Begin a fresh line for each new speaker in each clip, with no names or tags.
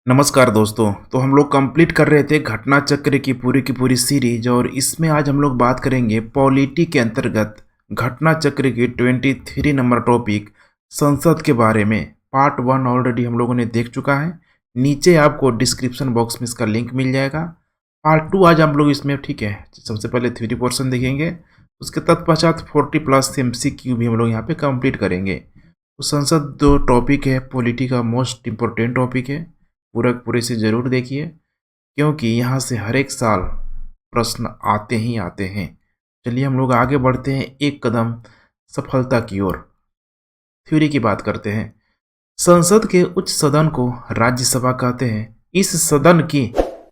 नमस्कार दोस्तों। तो हम लोग कंप्लीट कर रहे थे घटना चक्र की पूरी सीरीज और इसमें आज हम लोग बात करेंगे पॉलिटी के अंतर्गत घटना चक्र की 23 नंबर टॉपिक संसद के बारे में। पार्ट 1 ऑलरेडी हम लोगों ने देख चुका है। नीचे आपको डिस्क्रिप्शन बॉक्स में इसका लिंक मिल जाएगा। पार्ट 2 आज हम लोग इसमें ठीक है सबसे पहले थ्योरी पोर्शन देखेंगे, उसके तत्पश्चात 40+ MCQ भी हम लोग यहाँ पे कंप्लीट करेंगे। तो संसद जो टॉपिक है पॉलिटी का मोस्ट इम्पोर्टेंट टॉपिक है, पूरे से ज़रूर देखिए क्योंकि यहाँ से हर एक साल प्रश्न आते ही आते हैं। चलिए हम लोग आगे बढ़ते हैं एक कदम सफलता की ओर। थ्योरी की बात करते हैं। संसद के उच्च सदन को राज्यसभा कहते हैं। इस सदन की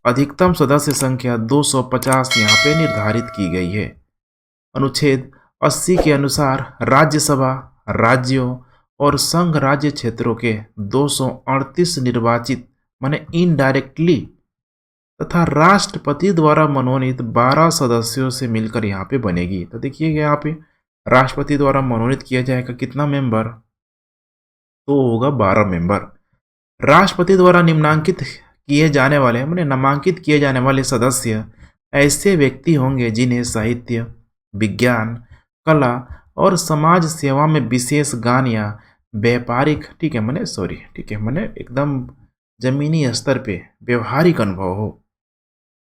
अधिकतम सदस्य संख्या 250 यहाँ पे निर्धारित की गई है। अनुच्छेद 80 के अनुसार राज्यसभा राज्यों और संघ राज्य क्षेत्रों के 238 निर्वाचित माने इनडायरेक्टली तथा राष्ट्रपति द्वारा मनोनीत 12 सदस्यों से मिलकर यहाँ पे बनेगी। तो देखिएगा यहाँ पे राष्ट्रपति द्वारा मनोनीत किया जाएगा कितना मेंबर, तो होगा 12 मेंबर। राष्ट्रपति द्वारा निम्नांकित किए जाने वाले माने नामांकित किए जाने वाले सदस्य ऐसे व्यक्ति होंगे जिन्हें साहित्य, विज्ञान, कला और समाज सेवा में विशेष ज्ञान या व्यापारिक माने एकदम जमीनी स्तर पे व्यवहारिक अनुभव हो।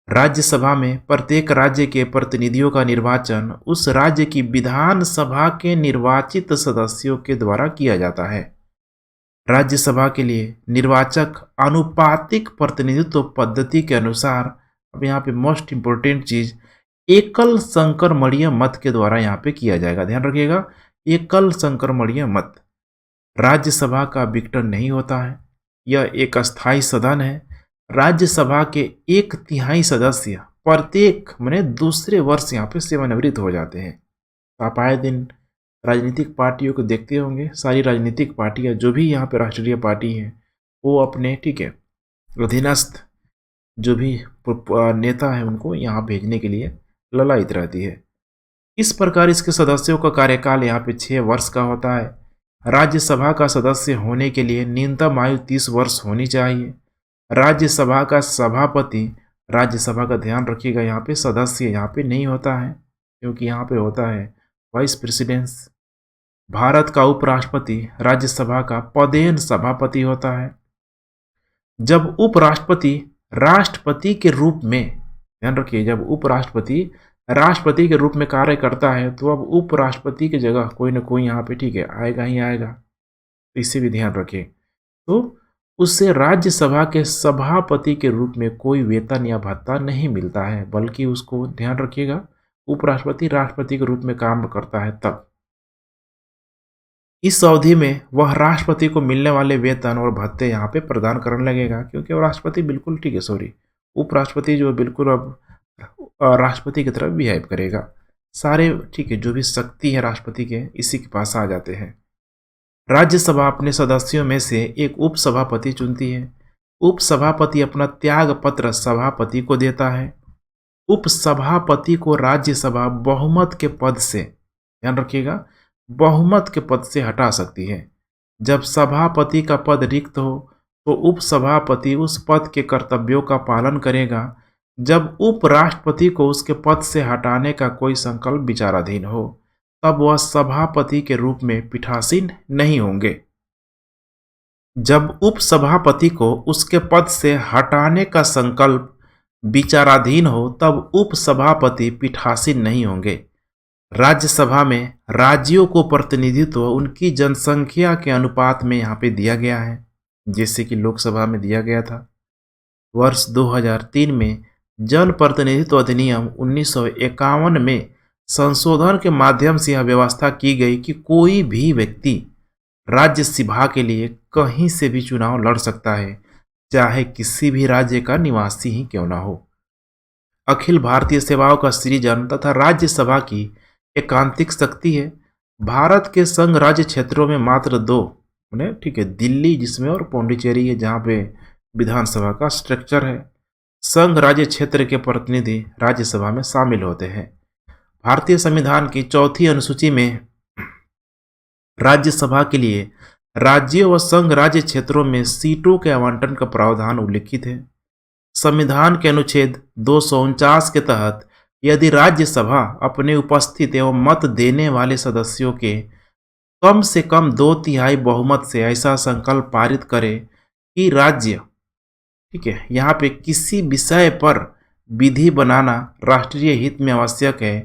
राज्यसभा में प्रत्येक राज्य के प्रतिनिधियों का निर्वाचन उस राज्य की विधानसभा के निर्वाचित सदस्यों के द्वारा किया जाता है। राज्यसभा के लिए निर्वाचक आनुपातिक प्रतिनिधित्व पद्धति के अनुसार, अब यहाँ पे मोस्ट इंपोर्टेंट चीज, एकल संक्रमणीय मत के द्वारा यहाँ पे किया जाएगा। ध्यान रखिएगा, एकल संक्रमणीय मत। राज्यसभा का विघटन नहीं होता है, यह एक अस्थायी सदन है। राज्यसभा के 1/3 सदस्य प्रत्येक माने दूसरे वर्ष यहाँ पे सेवानिवृत्त हो जाते हैं। आप आए दिन राजनीतिक पार्टियों को देखते होंगे, सारी राजनीतिक पार्टियां जो भी यहाँ पे राष्ट्रीय पार्टी हैं वो अपने अधीनस्थ जो भी नेता है उनको यहाँ भेजने के लिए ललायित रहती है। इस प्रकार इसके सदस्यों का कार्यकाल यहाँ पे 6 वर्ष का होता है। राज्यसभा का सदस्य होने के लिए न्यूनतम आयु 30 वर्ष होनी चाहिए। राज्यसभा का सभापति, राज्यसभा का ध्यान रखिएगा यहाँ पे सदस्य यहाँ पे नहीं होता है क्योंकि यहाँ पे होता है वाइस प्रेसिडेंस। भारत का उपराष्ट्रपति राज्यसभा का पदेन सभापति होता है। जब उपराष्ट्रपति राष्ट्रपति के रूप में, ध्यान रखिए, जब उपराष्ट्रपति राष्ट्रपति के रूप में कार्य करता है तो अब उपराष्ट्रपति की जगह कोई ना कोई यहाँ पे आएगा ही आएगा, तो इससे भी ध्यान रखिए। तो उससे राज्यसभा के सभापति के रूप में कोई वेतन या भत्ता नहीं मिलता है, बल्कि उसको ध्यान रखिएगा उपराष्ट्रपति राष्ट्रपति के रूप में काम करता है। तब इस अवधि में वह राष्ट्रपति को मिलने वाले वेतन और भत्ते यहाँ पे प्रदान करने लगेगा, क्योंकि राष्ट्रपति बिल्कुल उपराष्ट्रपति जो बिल्कुल अब राष्ट्रपति की तरफ बिहेव करेगा। सारे जो भी शक्ति है राष्ट्रपति के इसी के पास आ जाते हैं। राज्यसभा अपने सदस्यों में से एक उपसभापति चुनती है। उपसभापति अपना त्याग पत्र सभापति को देता है। उपसभापति को राज्यसभा बहुमत के पद से, ध्यान रखिएगा, बहुमत के पद से हटा सकती है। जब सभापति का पद रिक्त हो तो उपसभापति उस पद के कर्तव्यों का पालन करेगा। जब उपराष्ट्रपति को उसके पद से हटाने का कोई संकल्प विचाराधीन हो तब वह सभापति के रूप में पीठासीन नहीं होंगे। जब उपसभापति को उसके पद से हटाने का संकल्प विचाराधीन हो तब उपसभापति पीठासीन नहीं होंगे। राज्यसभा में राज्यों को प्रतिनिधित्व उनकी जनसंख्या के अनुपात में यहाँ पे दिया गया है, जैसे कि लोकसभा में दिया गया था। वर्ष 2003 में जन प्रतिनिधित्व अधिनियम 1951 में संशोधन के माध्यम से यह व्यवस्था की गई कि कोई भी व्यक्ति राज्यसभा के लिए कहीं से भी चुनाव लड़ सकता है, चाहे किसी भी राज्य का निवासी ही क्यों ना हो। अखिल भारतीय सेवाओं का सृजन तथा राज्यसभा की एकांतिक शक्ति है। भारत के संघ राज्य क्षेत्रों में मात्र 2 दिल्ली जिसमें और पौंडीचेरी है जहाँ पे विधानसभा का स्ट्रक्चर है। संघ राज्य क्षेत्र के प्रतिनिधि राज्यसभा में शामिल होते हैं। भारतीय संविधान की 4थी अनुसूची में राज्यसभा के लिए राज्यों व संघ राज्य क्षेत्रों में सीटों के आवंटन का प्रावधान उल्लिखित है। संविधान के अनुच्छेद 249 के तहत यदि राज्यसभा अपने उपस्थित एवं मत देने वाले सदस्यों के कम से कम 2/3 बहुमत से ऐसा संकल्प पारित करे कि राज्य, ठीक है, यहाँ पे किसी विषय पर विधि बनाना राष्ट्रीय हित में आवश्यक है,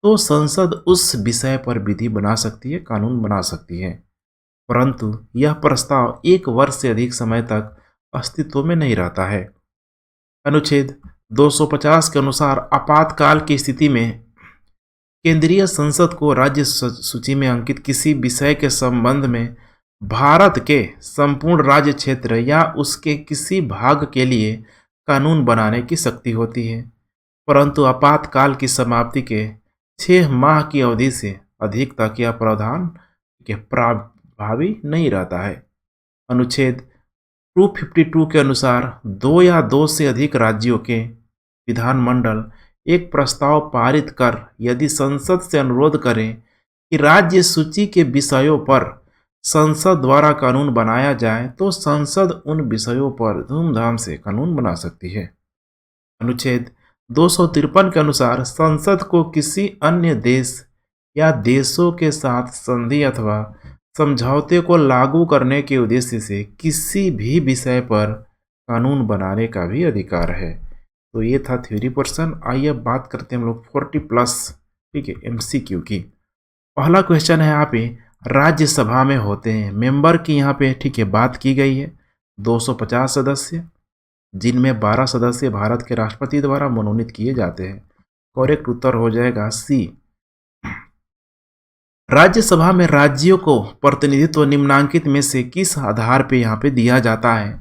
तो संसद उस विषय पर विधि बना सकती है, कानून बना सकती है। परंतु यह प्रस्ताव 1 वर्ष से अधिक समय तक अस्तित्व में नहीं रहता है। अनुच्छेद 250 के अनुसार आपातकाल की स्थिति में केंद्रीय संसद को राज्य सूची में अंकित किसी विषय के संबंध में भारत के संपूर्ण राज्य क्षेत्र या उसके किसी भाग के लिए कानून बनाने की शक्ति होती है, परंतु आपातकाल की समाप्ति के 6 माह की अवधि से अधिक तक यह प्रावधान प्रभावी नहीं रहता है। अनुच्छेद 252 के अनुसार 2 या 2 से अधिक राज्यों के विधानमंडल एक प्रस्ताव पारित कर यदि संसद से अनुरोध करें कि राज्य सूची के विषयों पर संसद द्वारा कानून बनाया जाए, तो संसद उन विषयों पर धूमधाम से कानून बना सकती है। अनुच्छेद 253 के अनुसार संसद को किसी अन्य देश या देशों के साथ संधि अथवा समझौते को लागू करने के उद्देश्य से किसी भी विषय पर कानून बनाने का भी अधिकार है। तो ये था थ्योरी पोर्शन। आइए अब बात करते हैं हम लोग 40+, ठीक है, MCQ की। पहला क्वेश्चन है यहाँ पे राज्यसभा में होते हैं मेंबर की, यहाँ पे ठीक है बात की गई है 250 सदस्य, जिनमें 12 सदस्य भारत के राष्ट्रपति द्वारा मनोनीत किए जाते हैं। करेक्ट उत्तर हो जाएगा सी। राज्यसभा में राज्यों को प्रतिनिधित्व निम्नांकित में से किस आधार पे यहाँ पे दिया जाता है,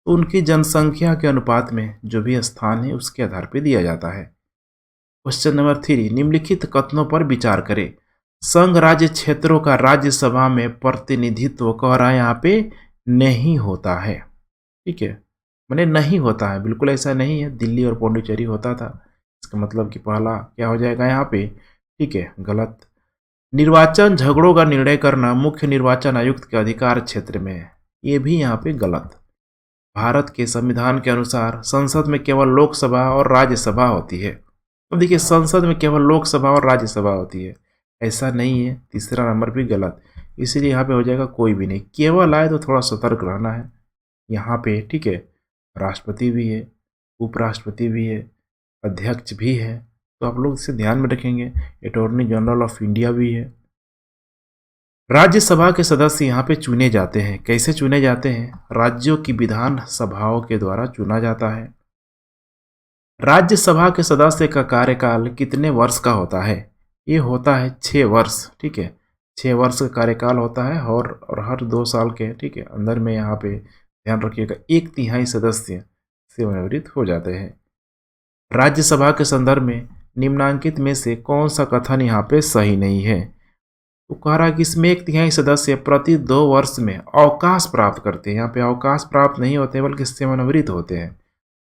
तो उनकी जनसंख्या के अनुपात में जो भी स्थान है उसके आधार पे दिया जाता है। क्वेश्चन नंबर 3, निम्नलिखित कथनों पर विचार करें। संघ राज्य क्षेत्रों का राज्यसभा में प्रतिनिधित्व कह रहा है यहाँ पे नहीं होता है, ठीक है, मैंने नहीं होता है, बिल्कुल ऐसा नहीं है। दिल्ली और पौंडीचेरी होता था, इसका मतलब कि पहला क्या हो जाएगा यहाँ पे, ठीक है, गलत। निर्वाचन झगड़ों का निर्णय करना मुख्य निर्वाचन आयुक्त के अधिकार क्षेत्र में है, ये भी यहाँ पे गलत। भारत के संविधान के अनुसार संसद में केवल लोकसभा और राज्यसभा होती है। अब देखिए, संसद में केवल लोकसभा और राज्यसभा होती है, ऐसा नहीं है। तीसरा नंबर भी गलत, इसीलिए यहाँ पे हो जाएगा कोई भी नहीं। केवल आए तो थोड़ा सतर्क रहना है यहाँ पे, ठीक है। राष्ट्रपति भी है, उपराष्ट्रपति भी है, अध्यक्ष भी है, तो आप लोग इसे ध्यान में रखेंगे। अटॉर्नी जनरल ऑफ इंडिया भी है। राज्यसभा के सदस्य यहाँ पे चुने जाते हैं। कैसे चुने जाते हैं? राज्यों की विधान सभाओं के द्वारा चुना जाता है। राज्यसभा के सदस्य का कार्यकाल कितने वर्ष का होता है? ये होता है 6 वर्ष, ठीक है, 6 वर्ष का कार्यकाल होता है और हर 2 साल के, ठीक है, अंदर में यहाँ पे ध्यान रखिएगा 1/3 सदस्य सेवानिवृत्त हो जाते हैं। राज्यसभा के संदर्भ में निम्नांकित में से कौन सा कथन यहाँ पे सही नहीं है? तो कह रहा है कि इसमें 1/3 सदस्य प्रति 2 वर्ष में अवकाश प्राप्त करते हैं। यहाँ पे अवकाश प्राप्त नहीं होते बल्कि सेवानिवृत्त होते हैं।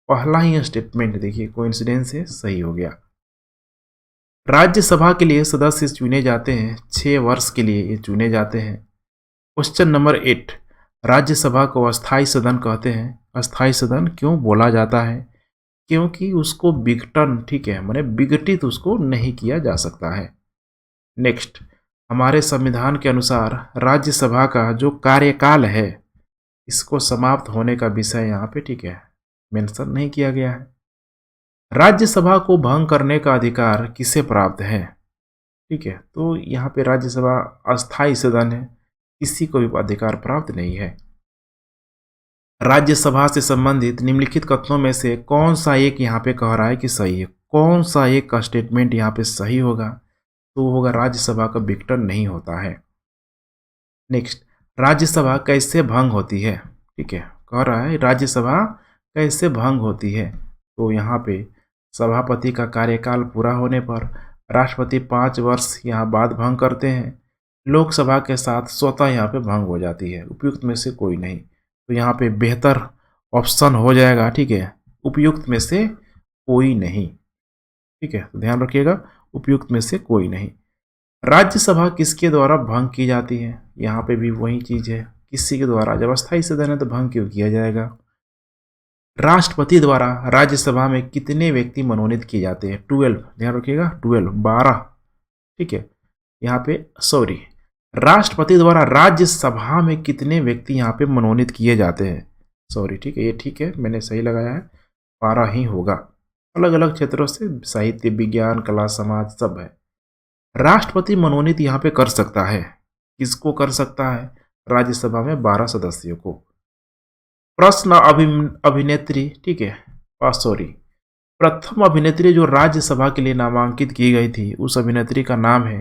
पहला ही स्टेटमेंट देखिए कोइंसिडेंस है, सही हो गया। राज्यसभा के लिए सदस्य चुने जाते हैं 6 वर्ष के लिए ये चुने जाते हैं। क्वेश्चन नंबर 8, राज्यसभा को अस्थायी सदन कहते हैं। अस्थायी सदन क्यों बोला जाता है? क्योंकि उसको विघटन, ठीक है, माने विघटित उसको नहीं किया जा सकता है। नेक्स्ट, हमारे संविधान के अनुसार राज्यसभा का जो कार्यकाल है इसको समाप्त होने का विषय यहाँ पे, ठीक है, मेंशन नहीं किया गया है। राज्यसभा को भंग करने का अधिकार किसे प्राप्त है? ठीक है, तो यहाँ पे राज्यसभा अस्थायी सदन है, किसी को भी अधिकार प्राप्त नहीं है। राज्यसभा से संबंधित निम्नलिखित कथनों में से कौन सा एक यहाँ पे कह रहा है कि सही है? कौन सा एक का स्टेटमेंट यहाँ पे सही होगा? तो होगा राज्यसभा का विघटन नहीं होता है। नेक्स्ट, राज्यसभा कैसे भंग होती है? ठीक है, कह रहा है राज्यसभा कैसे भंग होती है? तो यहाँ पे सभापति का कार्यकाल पूरा होने पर राष्ट्रपति 5 वर्ष यहाँ बाद भंग करते हैं। लोकसभा के साथ स्वतः यहाँ पे भंग हो जाती है। उपयुक्त में से कोई नहीं, तो यहाँ पे बेहतर ऑप्शन हो जाएगा, ठीक है, उपयुक्त में से कोई नहीं, ठीक है, तो ध्यान रखिएगा, उपयुक्त में से कोई नहीं। राज्यसभा किसके द्वारा भंग की जाती है? यहाँ पे भी वही चीज़ है, किसी के द्वारा, जब अस्थायी सदन है तो भंग क्यों किया जाएगा। राष्ट्रपति द्वारा राज्यसभा में कितने व्यक्ति मनोनीत किए जाते हैं। 12, ध्यान रखिएगा 12, 12, ठीक है। यहाँ पे सॉरी, राष्ट्रपति द्वारा राज्यसभा में कितने व्यक्ति यहाँ पे मनोनीत किए जाते हैं। सॉरी, ठीक है, ये ठीक है, मैंने सही लगाया है, 12 ही होगा। अलग अलग क्षेत्रों से, साहित्य, विज्ञान, कला, समाज सब है। राष्ट्रपति मनोनीत यहाँ पे कर सकता है, किसको कर सकता है, राज्यसभा में 12 सदस्यों को। प्रश्न अभिनेत्री, ठीक है, सॉरी, प्रथम अभिनेत्री जो राज्यसभा के लिए नामांकित की गई थी, उस अभिनेत्री का नाम है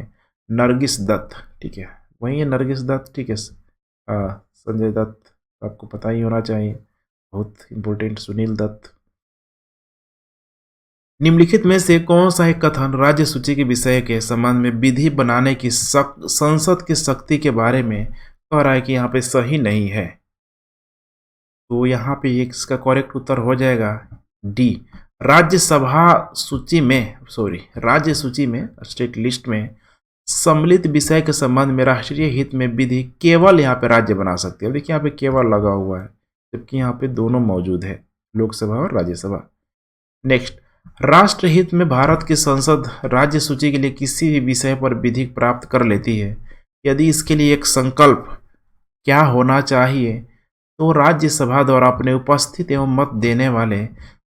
नरगिस दत्त, ठीक है, वही है नरगिस दत्त, ठीक है। संजय दत्त आपको पता ही होना चाहिए, बहुत इंपॉर्टेंट, सुनील दत्त। निम्नलिखित में से कौन सा एक कथन राज्य सूची के विषय के संबंध में विधि बनाने की संसद की शक्ति के बारे में कह रहा है कि यहाँ पे सही नहीं है। तो यहाँ पे इसका करेक्ट उत्तर हो जाएगा डी। राज्यसभा सूची में, सॉरी, राज्य सूची में, स्टेट लिस्ट में सम्मिलित विषय के संबंध में राष्ट्रीय हित में विधि केवल यहाँ पे राज्य बना सकते हैं। देखिए यहाँ पे केवल लगा हुआ है, जबकि यहाँ पे दोनों मौजूद है, लोकसभा और राज्यसभा। नेक्स्ट, राष्ट्रहित में भारत की संसद राज्य सूची के लिए किसी भी विषय पर विधि प्राप्त कर लेती है यदि इसके लिए एक संकल्प क्या होना चाहिए, तो राज्यसभा द्वारा अपने उपस्थित एवं मत देने वाले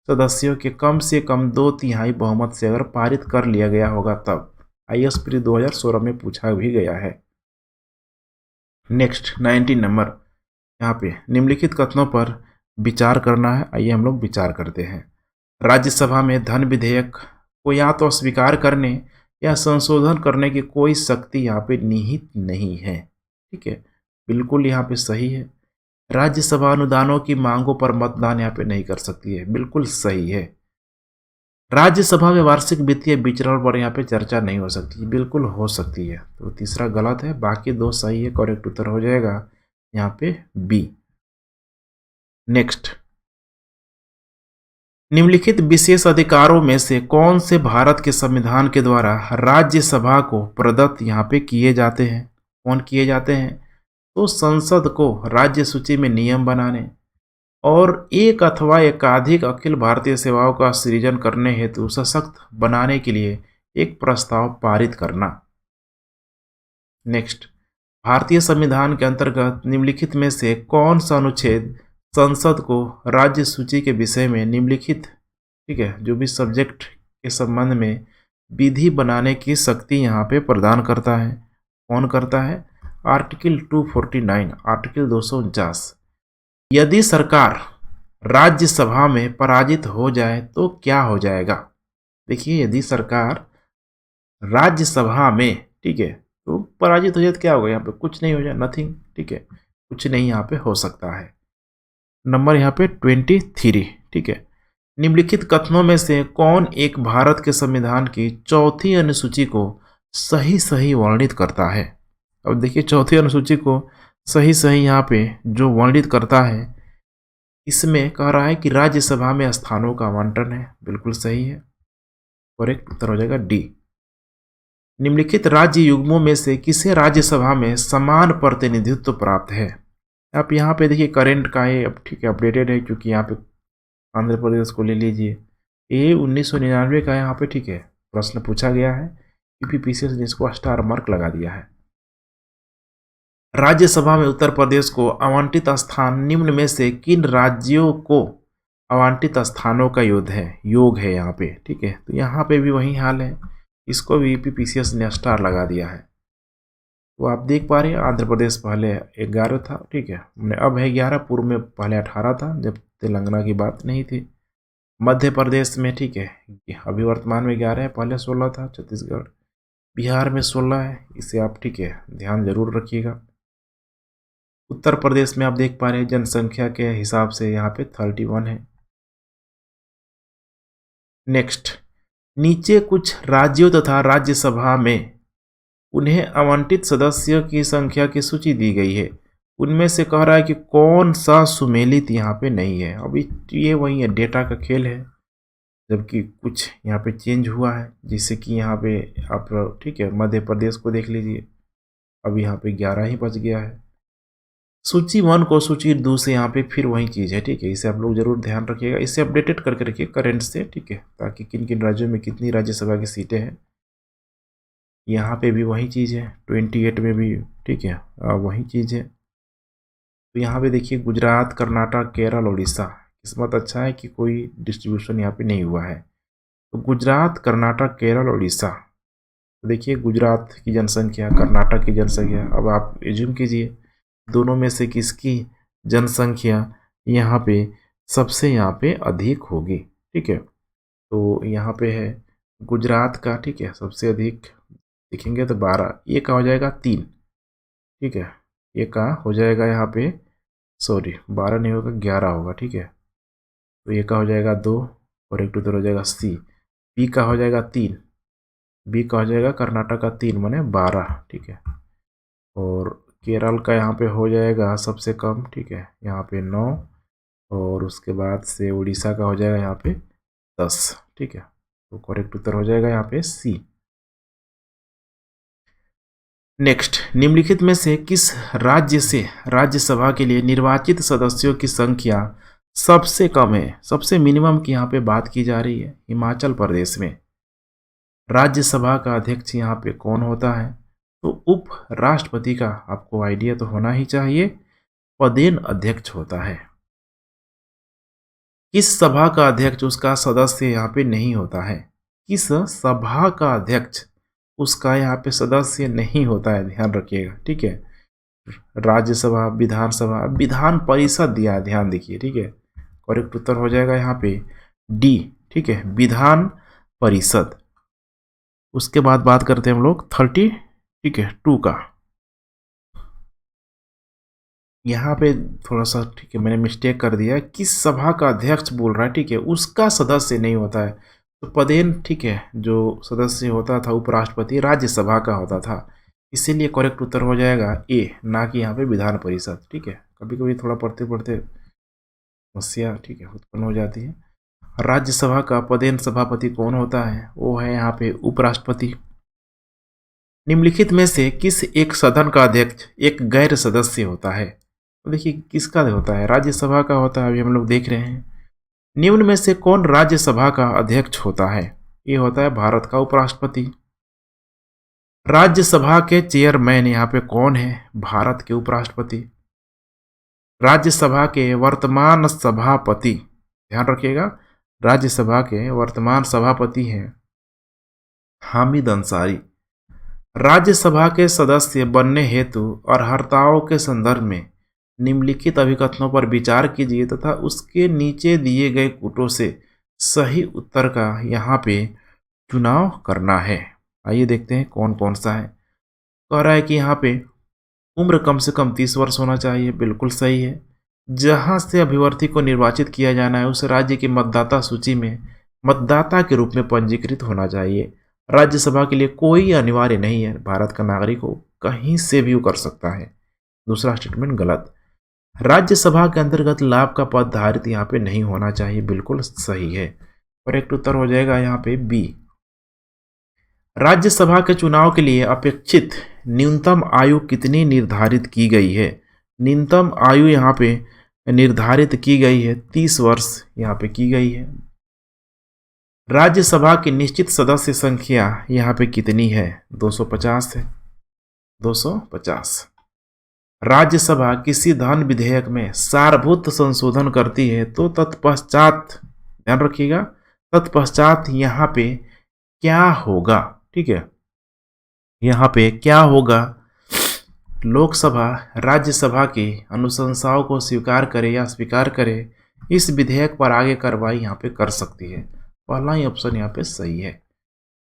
सदस्यों के कम से कम 2/3 बहुमत से अगर पारित कर लिया गया होगा तब। IAS प्री 2016 में पूछा भी गया है। नेक्स्ट 19 नंबर, यहाँ पे निम्नलिखित कथनों पर विचार करना है। आइए हम लोग विचार करते हैं। राज्यसभा में धन विधेयक को या तो अस्वीकार करने या संशोधन करने की कोई शक्ति यहाँ पे निहित नहीं है, ठीक है, बिल्कुल यहाँ पे सही है। राज्यसभा अनुदानों की मांगों पर मतदान यहाँ पे नहीं कर सकती है, बिल्कुल सही है। राज्यसभा में वार्षिक वित्तीय विचरण पर यहाँ पे चर्चा नहीं हो सकती, बिल्कुल हो सकती है। तो तीसरा गलत है, बाकी दो सही है, करेक्ट उत्तर हो जाएगा यहाँ पे बी। नेक्स्ट, निम्नलिखित विशेष अधिकारों में से कौन से भारत के संविधान के द्वारा राज्यसभा को प्रदत्त यहाँ पे किए जाते हैं। कौन किए जाते हैं, तो संसद को राज्य सूची में नियम बनाने और एक अथवा एकाधिक अखिल भारतीय सेवाओं का सृजन करने हेतु सशक्त बनाने के लिए एक प्रस्ताव पारित करना। नेक्स्ट, भारतीय संविधान के अंतर्गत निम्नलिखित में से कौन सा अनुच्छेद संसद को राज्य सूची के विषय में निम्नलिखित, ठीक है, जो भी सब्जेक्ट के संबंध में विधि बनाने की शक्ति यहाँ पे प्रदान करता है। कौन करता है, आर्टिकल 249, आर्टिकल 249। यदि सरकार राज्यसभा में पराजित हो जाए तो क्या हो जाएगा। देखिए, यदि सरकार राज्यसभा में, ठीक है, तो पराजित हो जाए तो क्या होगा, यहाँ पे कुछ नहीं हो जाए, नथिंग, ठीक है, कुछ नहीं यहाँ पे हो सकता है। नंबर यहाँ पे 23, ठीक है। निम्नलिखित कथनों में से कौन एक भारत के संविधान की चौथी अनुसूची को सही सही वर्णित करता है। अब देखिए, चौथी अनुसूची को सही सही यहाँ पे जो वर्णित करता है, इसमें कह रहा है कि राज्यसभा में स्थानों का आवंटन है, बिल्कुल सही है, करेक्ट उत्तर हो जाएगा डी। निम्नलिखित राज्य युग्मों में से किसे राज्यसभा में समान प्रतिनिधित्व प्राप्त है। आप यहाँ पे देखिए करेंट का है, अब ठीक है, अपडेटेड है, क्योंकि यहाँ पे आंध्र प्रदेश को ले लीजिए, ये 1999 का यहाँ पे, ठीक है, प्रश्न पूछा गया है, यूपीपीसीएस ने इसको स्टार मार्क लगा दिया है। राज्यसभा में उत्तर प्रदेश को आवंटित स्थान निम्न में से किन राज्यों को आवंटित स्थानों का योग है यहाँ पे, ठीक है, तो यहाँ पे भी वही हाल है, इसको भी यूपीपीसीएस ने स्टार लगा दिया है। तो आप देख पा रहे हैं, आंध्र प्रदेश पहले 11 था, ठीक है, अब है 11, पूर्व में पहले 18 था जब तेलंगाना की बात नहीं थी। मध्य प्रदेश में, ठीक है, अभी वर्तमान में 11 है, पहले 16 था। छत्तीसगढ़, बिहार में 16 है, इसे आप, ठीक है, ध्यान जरूर रखिएगा। उत्तर प्रदेश में आप देख पा रहे हैं जनसंख्या के हिसाब से यहाँ पे 31 है। नेक्स्ट, नीचे कुछ राज्यों तथा राज्यसभा में उन्हें आवंटित सदस्यों की संख्या की सूची दी गई है, उनमें से कह रहा है कि कौन सा सुमेलित यहाँ पे नहीं है। अभी ये वही है, डेटा का खेल है, जबकि कुछ यहाँ पे चेंज हुआ है, जिससे कि यहाँ पे आप, ठीक है, मध्य प्रदेश को देख लीजिए, अब यहाँ पे 11 ही बच गया है। सूची 1 को सूची 2 से यहाँ पे फिर वही चीज़ है, ठीक है। इसे आप लोग जरूर ध्यान रखिएगा, इसे अपडेटेड करके रखिए करंट से, ठीक है, ताकि किन किन राज्यों में कितनी राज्यसभा की सीटें हैं। यहाँ पे भी वही चीज़ है, 28 में भी, ठीक है, वही चीज़ है। तो यहाँ पे देखिए गुजरात, कर्नाटक, केरल, उड़ीसा। किस्मत अच्छा है कि कोई डिस्ट्रीब्यूशन यहाँ पे नहीं हुआ है। तो गुजरात, कर्नाटक, केरल, उड़ीसा। तो देखिए गुजरात की जनसंख्या, कर्नाटक की जनसंख्या, अब आप एज्यूम कीजिए दोनों में से किसकी जनसंख्या यहाँ पे सबसे यहाँ पे अधिक होगी, ठीक है। तो यहाँ पे है गुजरात का, ठीक है, सबसे अधिक देखेंगे तो 12, ये का हो जाएगा 3, ठीक है, ये का हो जाएगा यहाँ पे, सॉरी 12 नहीं होगा 11 होगा, ठीक है। तो ये का हो जाएगा 2 और एक टू हो जाएगा सी। बी का हो जाएगा 3, बी का हो जाएगा कर्नाटक का 3 माने 12, ठीक है। और केरल का यहाँ पे हो जाएगा सबसे कम, ठीक है, यहाँ पे 9, और उसके बाद से उड़ीसा का हो जाएगा यहाँ पे 10, ठीक है। तो करेक्ट उत्तर हो जाएगा यहाँ पे सी। नेक्स्ट, निम्नलिखित में से किस राज्य से राज्यसभा के लिए निर्वाचित सदस्यों की संख्या सबसे कम है? सबसे मिनिमम की यहाँ पे बात की जा रही है। हिमाचल प्रदेश में राज्यसभा का अध्यक्ष यहाँ पे कौन होता है? तो उप राष्ट्रपति का आपको आइडिया तो होना ही चाहिए, पदेन अध्यक्ष होता है। किस सभा का अध्यक्ष उसका सदस्य यहाँ पे नहीं होता है? किस सभा का अध्यक्ष उसका यहाँ पे सदस्य नहीं होता है, ध्यान रखिएगा, ठीक है। राज्यसभा, विधानसभा, विधान परिषद दिया है, ध्यान देखिए, ठीक है। करेक्ट उत्तर हो जाएगा यहाँ पे डी, ठीक है, विधान परिषद। उसके बाद बात करते हैं हम लोग 30, ठीक है, 2 का। यहाँ पे थोड़ा सा, ठीक है, मैंने मिस्टेक कर दिया, किस सभा का अध्यक्ष बोल रहा है, ठीक है, उसका सदस्य नहीं होता है। तो पदेन, ठीक है, जो सदस्य होता था उपराष्ट्रपति, राज्यसभा का होता था, इसीलिए करेक्ट उत्तर हो जाएगा ए, ना कि यहाँ पे विधान परिषद, ठीक है। कभी कभी थोड़ा पढ़ते पढ़ते समस्या, ठीक है, उत्पन्न हो जाती है। राज्यसभा का पदेन सभापति कौन होता है? वो है यहाँ पे उपराष्ट्रपति। निम्नलिखित में से किस एक सदन का अध्यक्ष एक गैर सदस्य होता है? तो देखिए किसका होता है, राज्यसभा का होता है, अभी हम लोग देख रहे हैं। निम्न में से कौन राज्यसभा का अध्यक्ष होता है? ये होता है भारत का उपराष्ट्रपति। राज्यसभा के चेयरमैन यहाँ पे कौन है? भारत के उपराष्ट्रपति। राज्यसभा के वर्तमान सभापति, ध्यान रखिएगा, राज्यसभा के वर्तमान सभापति हैं हामिद अंसारी। राज्यसभा के सदस्य बनने हेतु अर्हताओं के संदर्भ में निम्नलिखित अभिकथनों पर विचार कीजिए तथा उसके नीचे दिए गए कूटों से सही उत्तर का यहाँ पे चुनाव करना है। आइए देखते हैं कौन कौन सा है। कह रहा है कि यहाँ पे उम्र कम से कम 30 वर्ष होना चाहिए, बिल्कुल सही है। जहाँ से अभ्यर्थी को निर्वाचित किया जाना है उस राज्य की मतदाता सूची में मतदाता के रूप में पंजीकृत होना चाहिए। राज्यसभा के लिए कोई अनिवार्य नहीं है, भारत का नागरिक हो कहीं से भी कर सकता है। दूसरा स्टेटमेंट गलत। राज्यसभा के अंतर्गत लाभ का पद धारित यहाँ पे नहीं होना चाहिए, बिल्कुल सही है। करेक्ट उत्तर हो जाएगा यहाँ पे बी। राज्यसभा के चुनाव के लिए अपेक्षित न्यूनतम आयु कितनी निर्धारित की गई है? न्यूनतम आयु यहाँ पे निर्धारित की गई है 30 वर्ष यहाँ पे की गई है। राज्यसभा की निश्चित सदस्य संख्या यहाँ पे कितनी है? 250 है, 250। राज्यसभा किसी धन विधेयक में सारभूत संशोधन करती है तो तत्पश्चात, ध्यान रखिएगा, तत्पश्चात यहाँ पे क्या होगा? ठीक है, यहाँ पे क्या होगा? लोकसभा राज्यसभा की अनुशंसाओं को स्वीकार करे या स्वीकार करे, इस विधेयक पर आगे कार्रवाई यहाँ पे कर सकती है। पहला ही ऑप्शन यहाँ पे सही है।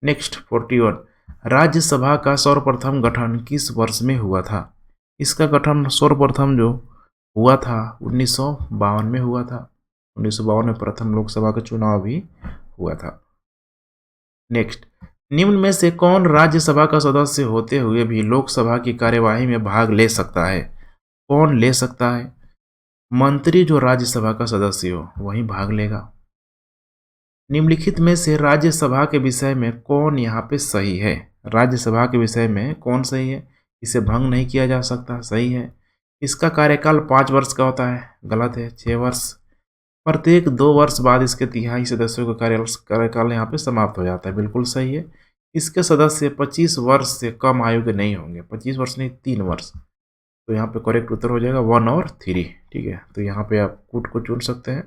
नेक्स्ट 41, राज्यसभा का सर्वप्रथम गठन किस वर्ष में हुआ था? इसका गठन सर्वप्रथम जो हुआ था 1952 में हुआ था। 1952 में प्रथम लोकसभा का चुनाव भी हुआ था। नेक्स्ट, निम्न में से कौन राज्यसभा का सदस्य होते हुए भी लोकसभा की कार्यवाही में भाग ले सकता है? कौन ले सकता है? मंत्री जो राज्यसभा का सदस्य हो वही भाग लेगा। निम्नलिखित में से राज्यसभा के विषय में कौन यहाँ पे सही है? राज्यसभा के विषय में कौन सही है? इसे भंग नहीं किया जा सकता, सही है। इसका कार्यकाल 5 वर्ष का होता है, गलत है, 6 वर्ष। प्रत्येक 2 वर्ष बाद इसके तिहाई सदस्यों का कार्यकाल यहाँ पे समाप्त हो जाता है, बिल्कुल सही है। इसके सदस्य 25 वर्ष से कम आयु के नहीं होंगे, 25 वर्ष नहीं 3 वर्ष। तो यहाँ पे करेक्ट उत्तर हो जाएगा 1 और 3, ठीक है। तो यहाँ पे आप कूट को चुन सकते हैं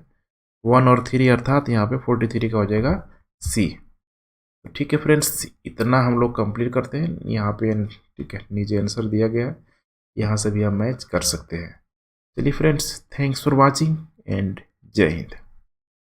1 और 3, अर्थात यहाँ पे 43 का हो जाएगा सी। तो ठीक है फ्रेंड्स, इतना हम लोग कंप्लीट करते हैं यहाँ पे, ठीक है, नीचे आंसर दिया गया है, यहाँ से भी हम मैच कर सकते हैं। चलिए friends, thanks for watching and जय हिंद।